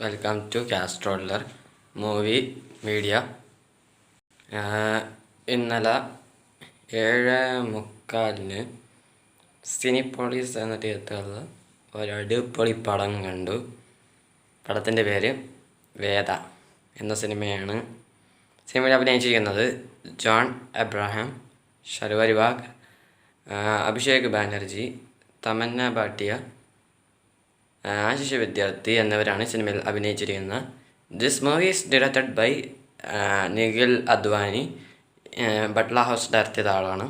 Welcome to Castroller movie media. ഇന്നലെ 7:45 Cinepolis എന്ന തിയേറ്ററിൽ ഒരടിപൊളി പടം കണ്ടു. പടത്തിൻ്റെ പേര് വേദ എന്ന സിനിമയാണ്. സിനിമയിൽ അഭിനയിച്ചിരിക്കുന്നത് ജോൺ എബ്രഹാം, ശർവരി വാഗ്, അഭിഷേക് ബാനർജി, തമന്ന ഭാട്ടിയ, ആശിഷ് വിദ്യാർത്ഥി എന്നിവരാണ് സിനിമയിൽ അഭിനയിച്ചിരിക്കുന്നത്. This movie is directed by Nikhil Advani. Batla house direct ചെയ്ത ആളാണ്.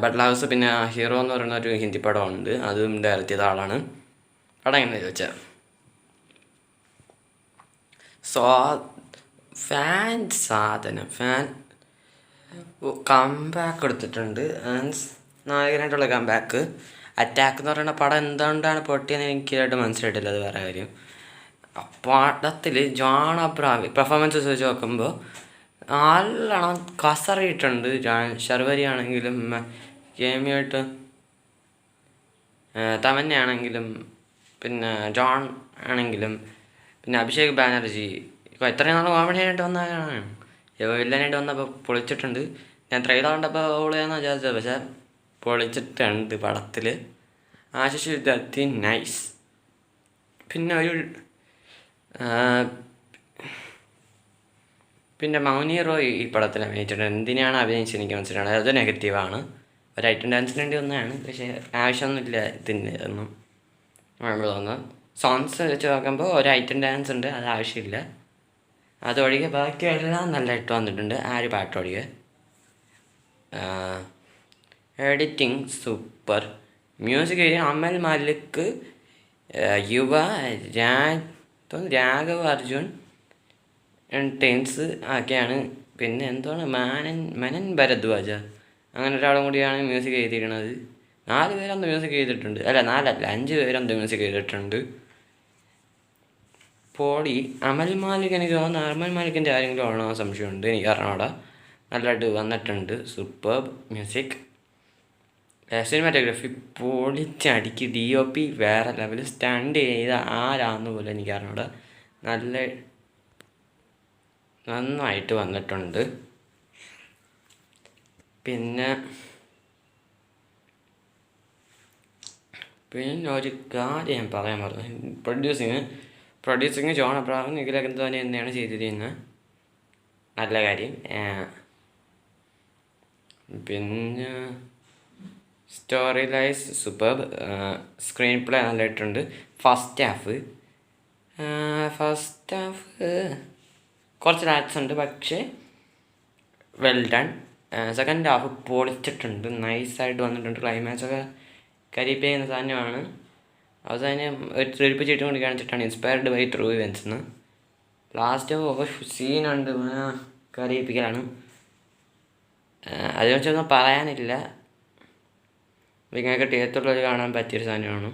ബട്ട്ല ഹൗസ് പിന്നെ ഹീറോ എന്ന് പറയുന്ന ഒരു ഹിന്ദി പടമുണ്ട്, അതും ഡയറക്റ്റ് ചെയ്ത ആളാണ്. പടം എങ്ങനെ ചോദിച്ചാൽ ഫാൻ കംബാക്ക് എടുത്തിട്ടുണ്ട്. നായകനായിട്ടുള്ള കംബാക്ക്. അറ്റാക്ക് എന്ന് പറയുന്ന പടം എന്തുകൊണ്ടാണ് പൊട്ടിയെന്ന് എനിക്കായിട്ട് മനസ്സിലായിട്ടില്ല, അത് വേറെ കാര്യം. പടത്തിൽ ജോൺ അബ്രഹാം പെർഫോമൻസ് വെച്ച് നോക്കുമ്പോൾ നല്ലോണം കസറിയിട്ടുണ്ട്. ശർവരി ആണെങ്കിലും കേമിയായിട്ട് തമന്നയാണെങ്കിലും പിന്നെ ജോൺ ആണെങ്കിലും പിന്നെ അഭിഷേക് ബാനർജി ഇത്രയും നാൾ കോമഡിയായിട്ട് വന്നതാണ്. വില്ലനായിട്ട് വന്നപ്പോൾ പൊളിച്ചിട്ടുണ്ട്. ഞാൻ ട്രെയിലർ കണ്ടപ്പോൾ ഓളിയാന്ന് വിചാരിച്ചത്, പക്ഷേ പൊളിച്ചിട്ടുണ്ട് പടത്തിൽ. ആശിഷ് വിദ്യാർത്ഥി നൈസ്. പിന്നെ മൗനി റോയ് ഈ പടത്തിൽ അഭിനയിച്ചിട്ടുണ്ട്. എന്തിനാണ് അഭിനയിച്ചത് എനിക്ക് മനസ്സിലാണ്. അത് നെഗറ്റീവാണ്. ഒരു ഐറ്റം ഡാൻസിന് വേണ്ടി ഒന്നാണ്, പക്ഷേ ആവശ്യമൊന്നുമില്ല ഇതിൻ്റെ ഒന്നും തോന്നുന്നു. സോങ്സ് വെച്ച് നോക്കുമ്പോൾ ഒരു ഐറ്റം ഡാൻസ് ഉണ്ട്, അത് ആവശ്യമില്ല. അതൊഴികെ ബാക്കിയെല്ലാം നല്ലതായിട്ട് വന്നിട്ടുണ്ട്, ആ ഒരു പാട്ടൊഴികെ. Editing super. Music Amaal Mallik, Yuva Raghav Arjun teams ഒക്കെയാണ്. പിന്നെ എന്താണ് മനൻ ഭരദ്വാജ അങ്ങനെ ഒരാളും കൂടിയാണ് മ്യൂസിക് ചെയ്തിരിക്കുന്നത്. 4 പേരെന്തോ മ്യൂസിക് ചെയ്തിട്ടുണ്ട്. അല്ല 5 പേരെന്തോ മ്യൂസിക് ചെയ്തിട്ടുണ്ട്. പോളി അമൽ മാലിക്, എനിക്ക് തോന്നുന്നു അമൽ മാലിക്കിൻ്റെ ആരെങ്കിലും ആണോ സംശയമുണ്ട്, എനിക്ക് അറിഞ്ഞൂടാ. നല്ലതായിട്ട് വന്നിട്ടുണ്ട്. Super music. സിനിമാറ്റോഗ്രാഫി പൊളിച്ചടിക്ക്. DOP വേറെ ലെവൽ. സ്റ്റാൻഡ് ചെയ്ത ആരാന്ന് പോലും എനിക്ക് അറിഞ്ഞൂടാ. നന്നായിട്ട് വന്നിട്ടുണ്ട്. പിന്നെ ഒരു കാര്യം ഞാൻ പറയാൻ പറഞ്ഞു. പ്രൊഡ്യൂസിങ് ജോൺ അബ്രഹാം, നിഖിൽ അദ്വാനി തന്നെയാണ് ചെയ്തിരിക്കുന്നത്. നല്ല കാര്യം. പിന്നെ story lines superb. Screen play നല്ലതായിട്ടുണ്ട്. ഫസ്റ്റ് ഹാഫ് കുറച്ച് ലാഗ്സ് ഉണ്ട്, പക്ഷേ വെൽ ഡൺ. സെക്കൻഡ് ഹാഫ് പൊളിച്ചിട്ടുണ്ട്, നൈസായിട്ട് വന്നിട്ടുണ്ട്. ക്ലൈമാക്സൊക്കെ കരിപ്പ് ചെയ്യുന്ന സാധനമാണ്. അവസാനം ഒരു ട്രിപ്പ് ചീട്ടും കൂടി കാണിച്ചിട്ടാണ് ഇൻസ്പയർഡ് ബൈ ട്രൂ ഇവൻസ് എന്ന്. ലാസ്റ്റ് സീനുണ്ട്, കരയിപ്പിക്കലാണ്. അതിനെക്കുറിച്ചൊന്നും പറയാനില്ല. നിങ്ങൾക്ക് തിയേറ്ററിൽ കാണാൻ പറ്റിയൊരു സാധനമാണ്.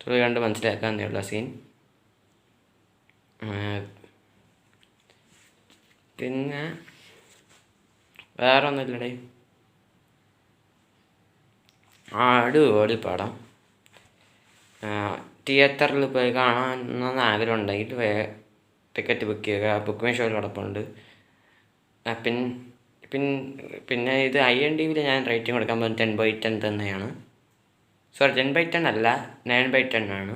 തുള്ളി കണ്ട് മനസ്സിലാക്കാവുന്നേയുള്ള സീൻ. പിന്നെ വേറെ ഒന്നുമില്ലടേ. അടിപൊളി പടം. തിയേറ്ററിൽ പോയി കാണാൻ ആഗ്രഹം ഉണ്ടെങ്കിൽ ടിക്കറ്റ് ബുക്ക് ചെയ്യുക. ബുക്ക് മൈ ഷോയിൽ കിടപ്പുണ്ട്. പിന്നെ ഇത് IMDbയിൽ ഞാൻ റേറ്റിംഗ് കൊടുക്കാൻ പോകുന്നത് 10/10 തന്നെയാണ്. 10/10 അല്ല, 9/10 ആണ്.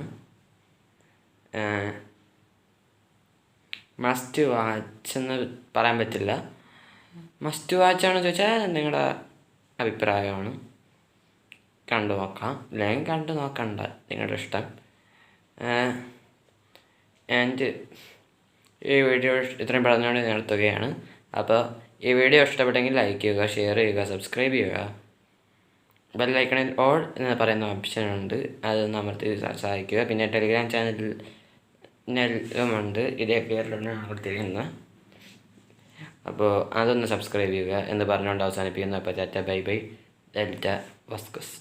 മസ്റ്റ് വാച്ച് എന്ന് പറയാൻ പറ്റില്ല. മസ്റ്റ് വാച്ചാണെന്ന് ചോദിച്ചാൽ നിങ്ങളുടെ അഭിപ്രായമാണ്. കണ്ടു നോക്കാം, അല്ലെങ്കിൽ കണ്ടു നോക്കണ്ട, നിങ്ങളുടെ ഇഷ്ടം. ഈ വീഡിയോ ഇത്രയും പറഞ്ഞുകൊണ്ട് നിർത്തുകയാണ്. അപ്പോൾ ഈ വീഡിയോ ഇഷ്ടപ്പെട്ടെങ്കിൽ ലൈക്ക് ചെയ്യുക, ഷെയർ ചെയ്യുക, സബ്സ്ക്രൈബ് ചെയ്യുക. ബെല്ലൈക്കണിൽ ഓൾ എന്ന് പറയുന്ന ഓപ്ഷനുണ്ട്, അതൊന്ന് അമർത്തി സഹായിക്കുക. പിന്നെ ടെലിഗ്രാം ചാനലിലുമുണ്ട്, ഇതേ പേരിലാണ് കൊടുത്തിരിക്കുന്നത്. അപ്പോൾ അതൊന്ന് സബ്സ്ക്രൈബ് ചെയ്യുക എന്ന് പറഞ്ഞുകൊണ്ട് അവസാനിപ്പിക്കുന്നു. അപ്പോൾ ടാറ്റ ബൈ ബൈ. ഡെൽറ്റ വസ്കസ്.